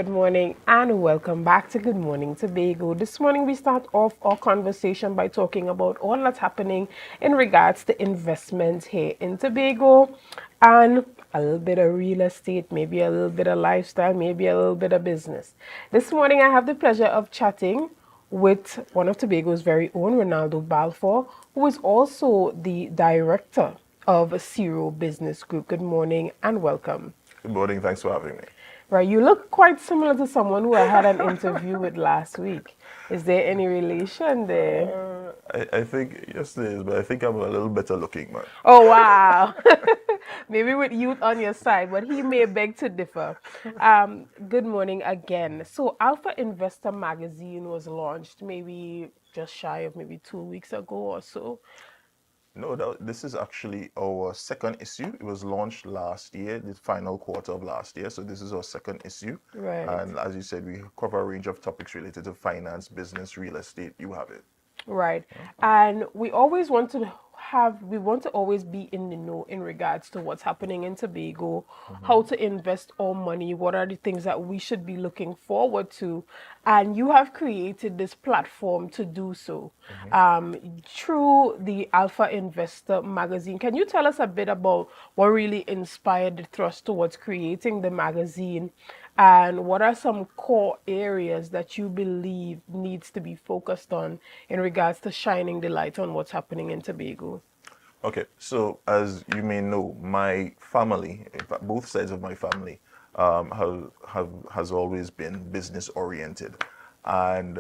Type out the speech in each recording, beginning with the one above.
Good morning and welcome back to Good Morning Tobago. This morning we start off our conversation by talking about all that's happening in regards to investments here in Tobago and a little bit of real estate, maybe a little bit of lifestyle, maybe a little bit of business. This morning I have the pleasure of chatting with one of Tobago's very own, Renaldo Belfon, who is also the director of Zero Business Group. Good morning and welcome. Good morning. Thanks for having me. Right, you look quite similar to someone who I had an interview with last week. Is there any relation there? I think yes, there is, but I think I'm a little better looking, man. Oh, wow. Maybe with youth on your side, but he may beg to differ. Good morning again. So, Alpha Investor magazine was launched maybe just shy of maybe 2 weeks ago or so. No, this is actually our second issue. It was launched last year, the final quarter of last year. So this is our second issue. Right. And as you said, we cover a range of topics related to finance, business, real estate. You have it. Right. And we want to always be in the know in regards to what's happening in Tobago, how to invest our money, what are the things that we should be looking forward to. And you have created this platform to do so through the Alpha Investor magazine. Can you tell us a bit about what really inspired the thrust towards creating the magazine? And what are some core areas that you believe needs to be focused on in regards to shining the light on what's happening in Tobago? Okay, so as you may know, my family, in fact, both sides of my family, has always been business oriented. And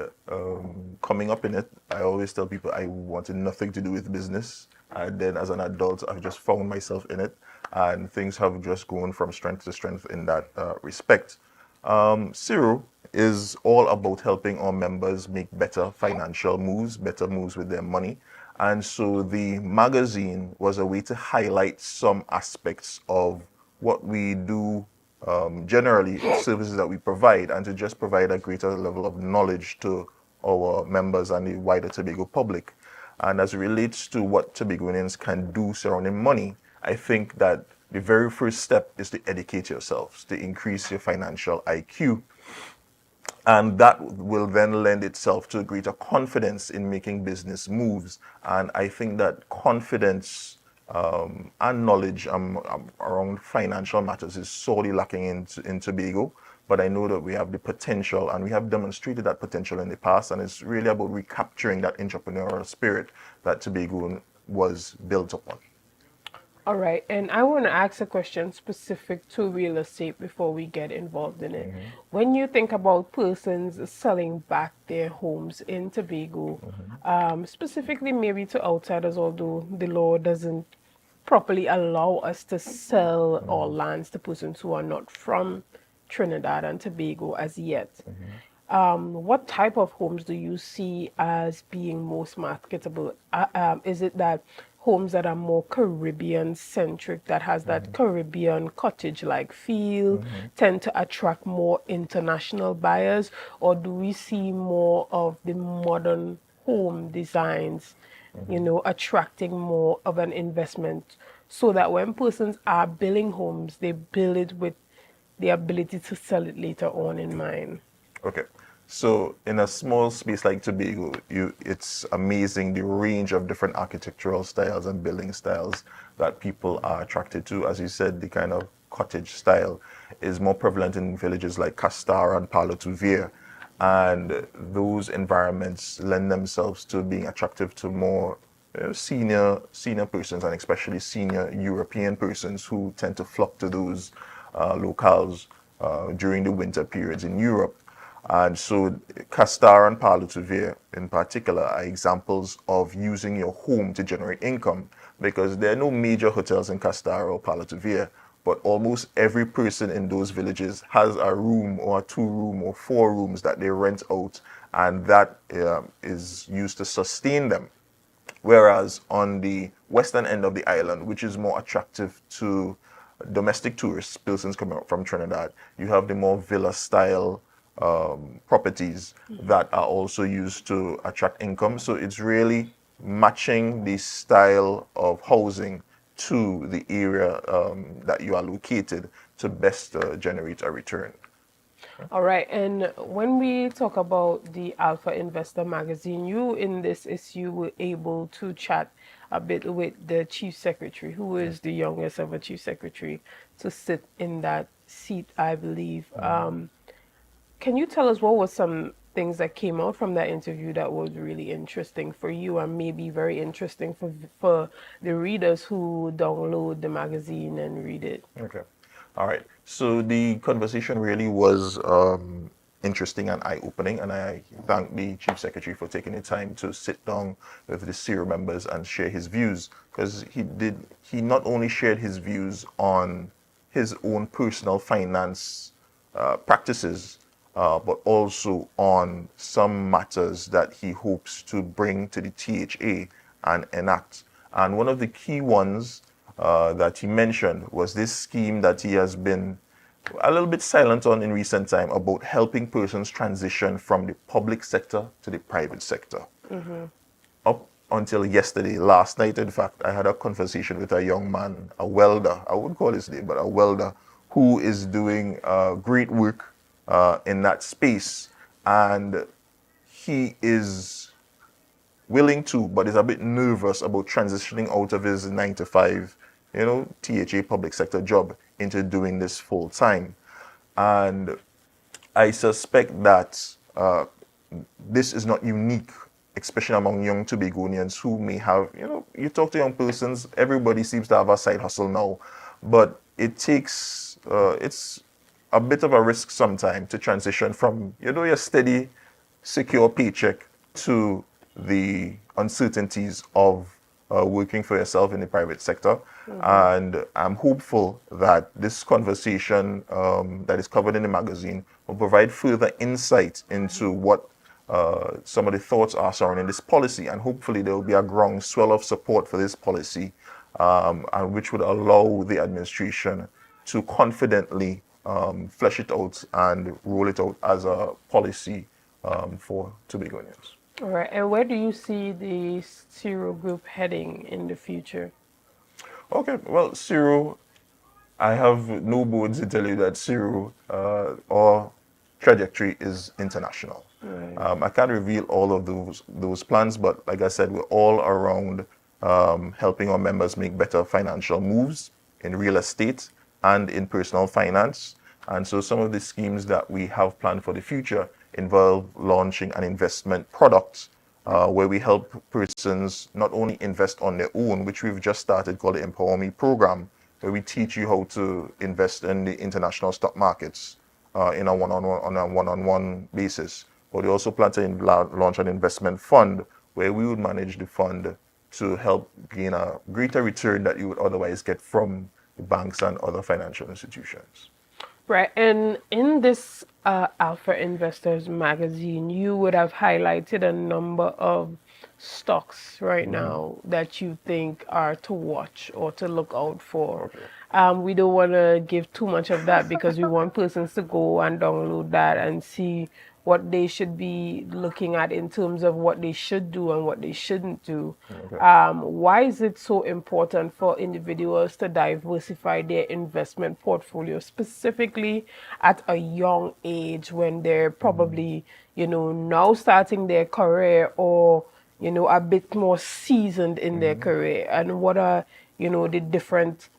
coming up in it, I always tell people I wanted nothing to do with business. And then as an adult, I've just found myself in it. And things have just gone from strength to strength in that respect. Zero is all about helping our members make better financial moves, better moves with their money. And so the magazine was a way to highlight some aspects of what we do generally, services that we provide, and to just provide a greater level of knowledge to our members and the wider Tobago public. And as it relates to what Tobagoans can do surrounding money, I think that the very first step is to educate yourselves, to increase your financial IQ. And that will then lend itself to a greater confidence in making business moves. And I think that confidence and knowledge around financial matters is sorely lacking in Tobago. But I know that we have the potential, and we have demonstrated that potential in the past. And it's really about recapturing that entrepreneurial spirit that Tobago was built upon. All right, and I want to ask a question specific to real estate before we get involved in it. When you think about persons selling back their homes in Tobago, specifically maybe to outsiders, although the law doesn't properly allow us to sell our lands to persons who are not from Trinidad and Tobago as yet. What type of homes do you see as being most marketable? Is it that homes that are more Caribbean centric, that has that Caribbean cottage like feel, tend to attract more international buyers? Or do we see more of the modern home designs, attracting more of an investment so that when persons are building homes, they build it with the ability to sell it later on in mind? Okay. So in a small space like Tobago, it's amazing the range of different architectural styles and building styles that people are attracted to. As you said, the kind of cottage style is more prevalent in villages like Castara and Palo Tuvia. And those environments lend themselves to being attractive to more senior persons, and especially senior European persons who tend to flock to those locales during the winter periods in Europe. And so Castar and Palo Tuvia in particular are examples of using your home to generate income, because there are no major hotels in Castar or Palo Tuvia, but almost every person in those villages has a room or a 2-room or 4 rooms that they rent out, and that is used to sustain them. Whereas on the western end of the island, which is more attractive to domestic tourists, persons coming up from Trinidad, you have the more villa style properties that are also used to attract income. So it's really matching the style of housing to the area that you are located to best generate a return. All right, and when we talk about the Alpha Investor magazine, you in this issue were able to chat a bit with the chief secretary, who is the youngest of a chief secretary to sit in that seat, I believe. Can you tell us what was some things that came out from that interview that was really interesting for you and maybe very interesting for the readers who download the magazine and read it? Okay. All right. So the conversation really was interesting and eye-opening, and I thank the Chief Secretary for taking the time to sit down with the CIRO members and share his views, because he not only shared his views on his own personal finance practices, but also on some matters that he hopes to bring to the THA and enact. And one of the key ones that he mentioned was this scheme that he has been a little bit silent on in recent time about helping persons transition from the public sector to the private sector. Up until yesterday, last night, in fact, I had a conversation with a young man, a welder, I wouldn't call his name, but a welder, who is doing great work in that space. And he is willing to, but is a bit nervous about transitioning out of his 9 to 5, THA public sector job into doing this full time. And I suspect that this is not unique, especially among young Tobagonians who may have, you talk to young persons, everybody seems to have a side hustle now, but it takes, it's a bit of a risk sometimes to transition from, your steady, secure paycheck to the uncertainties of working for yourself in the private sector. And I'm hopeful that this conversation that is covered in the magazine will provide further insight into what some of the thoughts are surrounding this policy. And hopefully there will be a groundswell of support for this policy, and which would allow the administration to confidently flesh it out and roll it out as a policy for Tobagonians. All right, and where do you see the Zero Group heading in the future? Okay, well, Ciro, I have no bones to tell you that Ciro, our trajectory is international. Right. I can't reveal all of those plans, but like I said, we're all around helping our members make better financial moves in real estate and in personal finance. And so some of the schemes that we have planned for the future involve launching an investment product where we help persons not only invest on their own, which we've just started called the Empower Me program, where we teach you how to invest in the international stock markets on a one-on-one basis. But we also plan to launch an investment fund where we would manage the fund to help gain a greater return that you would otherwise get from the banks and other financial institutions. Right, and in this Alpha Investors magazine, you would have highlighted a number of stocks right now that you think are to watch or to look out for. Okay. We don't want to give too much of that because we want persons to go and download that and see what they should be looking at in terms of what they should do and what they shouldn't do. Okay. Why is it so important for individuals to diversify their investment portfolio, specifically at a young age when they're probably, now starting their career or, a bit more seasoned in their career? And what are, the different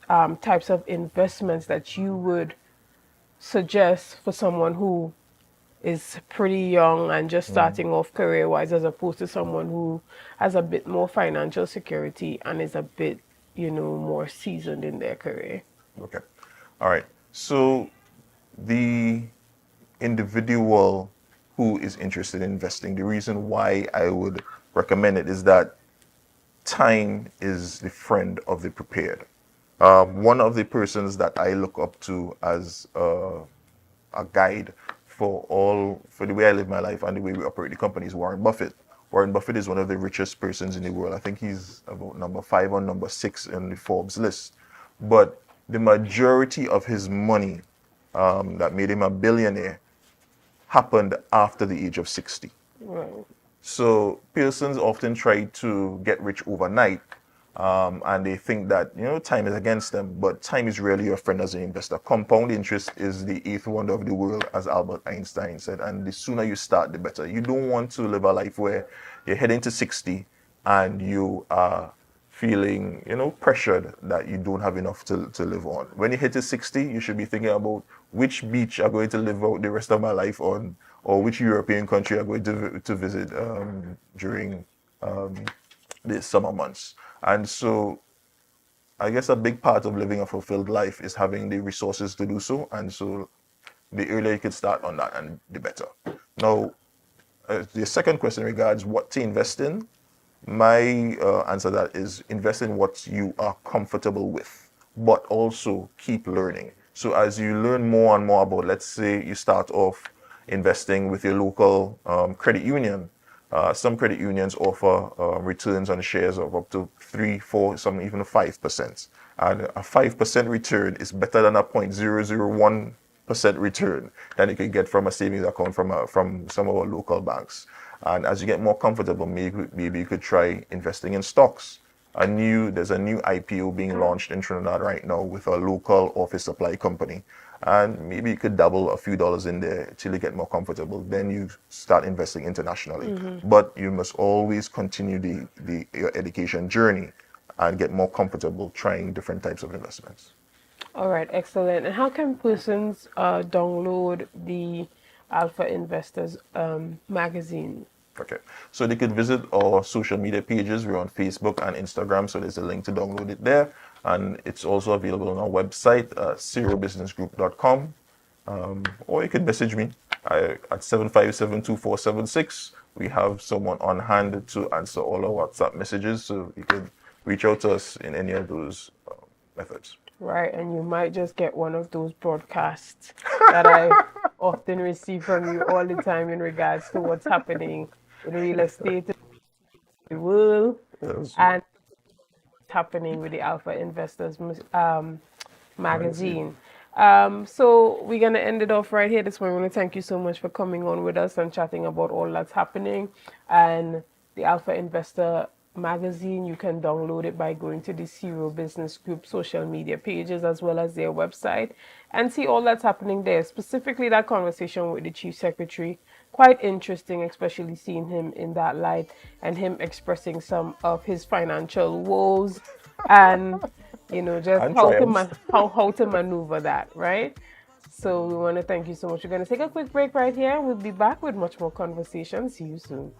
types of investments that you would suggest for someone who is pretty young and just starting off career wise, as opposed to someone who has a bit more financial security and is a bit, more seasoned in their career? Okay. All right. So the individual who is interested in investing, the reason why I would recommend it is that time is the friend of the prepared. One of the persons that I look up to as a guide for the way I live my life and the way we operate the company is Warren Buffett. Warren Buffett is one of the richest persons in the world. I think he's about number 5 or number 6 in the Forbes list. But the majority of his money that made him a billionaire happened after the age of 60. Right. So persons often try to get rich overnight, and they think that time is against them, but time is really your friend as an investor. Compound interest is the eighth wonder of the world, as Albert Einstein said, and the sooner you start, the better. You don't want to live a life where you're heading to 60 and you are feeling pressured that you don't have enough to live on. When you hit to 60, you should be thinking about which beach I'm going to live out the rest of my life on, or which European country I'm going to visit during the summer months. And so I guess a big part of living a fulfilled life is having the resources to do so. And so the earlier you can start on that, and the better. Now, the second question regards what to invest in. My answer to that is invest in what you are comfortable with, but also keep learning. So as you learn more and more about, let's say you start off investing with your local credit union. Some credit unions offer returns on shares of up to 3, 4, some even 5%. And a 5% return is better than a 0.001% return that you can get from a savings account from some of our local banks. And as you get more comfortable, maybe you could try investing in stocks. There's a new IPO being launched in Trinidad right now with a local office supply company. And maybe you could double a few dollars in there till you get more comfortable. Then you start investing internationally. But you must always continue your education journey and get more comfortable trying different types of investments. All right, excellent. And how can persons download the Alpha Investors magazine? Okay, so they could visit our social media pages. We're on Facebook and Instagram, so there's a link to download it there. And it's also available on our website, zerobusinessgroup.com. Or you can message me at 757-2476. We have someone on hand to answer all our WhatsApp messages, so you can reach out to us in any of those methods. Right, and you might just get one of those broadcasts that I often receive from you all the time in regards to what's happening in real estate in the world, Yes. and what's happening with the Alpha Investors magazine. So we're going to end it off right here. This one, I want to thank you so much for coming on with us and chatting about all that's happening. And the Alpha Investor magazine, you can download it by going to the Zero Business Group social media pages as well as their website and see all that's happening there, specifically that conversation with the Chief Secretary. Quite interesting, especially seeing him in that light and him expressing some of his financial woes and just And triumphs. how to maneuver that, right? So we want to thank you so much. We're going to take a quick break right here. We'll be back with much more conversation. See you soon.